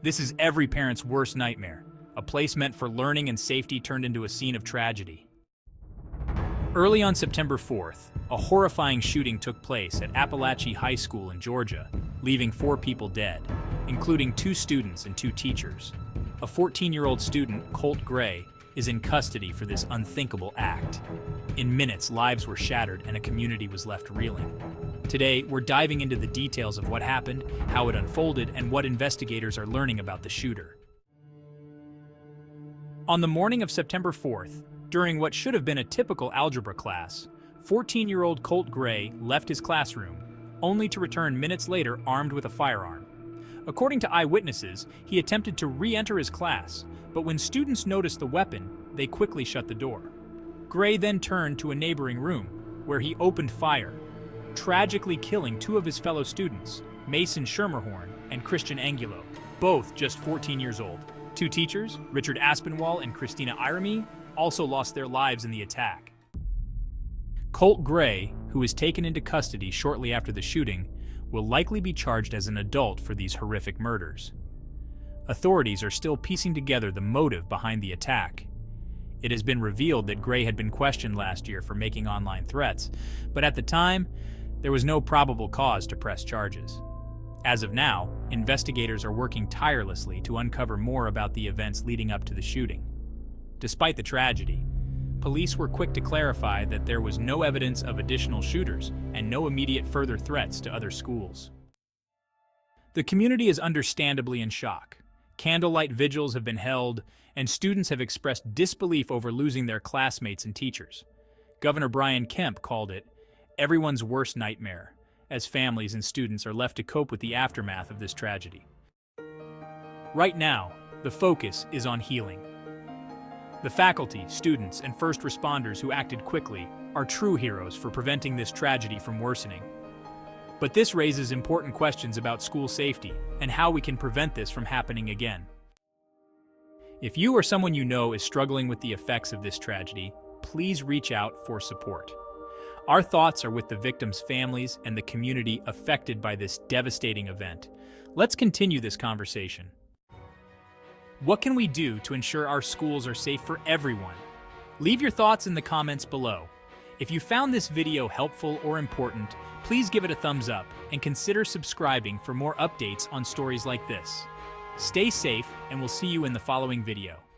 This is every parent's worst nightmare, a place meant for learning and safety turned into a scene of tragedy. Early on September 4th, a horrifying shooting took place at Apalachee High School in Georgia, leaving 4 people dead, including 2 students and 2 teachers. A 14-year-old student, Colt Gray, is in custody for this unthinkable act. In minutes, lives were shattered and a community was left reeling. Today, we're diving into the details of what happened, how it unfolded, and what investigators are learning about the shooter. On the morning of September 4th, during what should have been a typical algebra class, 14-year-old Colt Gray left his classroom, only to return minutes later armed with a firearm. According to eyewitnesses, he attempted to re-enter his class, but when students noticed the weapon, they quickly shut the door. Gray then turned to a neighboring room, where he opened fire, tragically killing 2 of his fellow students, Mason Schermerhorn and Christian Angulo, both just 14 years old. 2 teachers, Richard Aspinwall and Christina Irami, also lost their lives in the attack. Colt Gray, who was taken into custody shortly after the shooting, will likely be charged as an adult for these horrific murders. Authorities are still piecing together the motive behind the attack. It has been revealed that Gray had been questioned last year for making online threats, but at the time, there was no probable cause to press charges. As of now, investigators are working tirelessly to uncover more about the events leading up to the shooting. Despite the tragedy, police were quick to clarify that there was no evidence of additional shooters and no immediate further threats to other schools. The community is understandably in shock. Candlelight vigils have been held, and students have expressed disbelief over losing their classmates and teachers. Governor Brian Kemp called it everyone's worst nightmare, as families and students are left to cope with the aftermath of this tragedy. Right now, the focus is on healing. The faculty, students, and first responders who acted quickly are true heroes for preventing this tragedy from worsening. But this raises important questions about school safety and how we can prevent this from happening again. If you or someone you know is struggling with the effects of this tragedy, please reach out for support. Our thoughts are with the victims' families and the community affected by this devastating event. Let's continue this conversation. What can we do to ensure our schools are safe for everyone? Leave your thoughts in the comments below. If you found this video helpful or important, please give it a thumbs up and consider subscribing for more updates on stories like this. Stay safe, and we'll see you in the following video.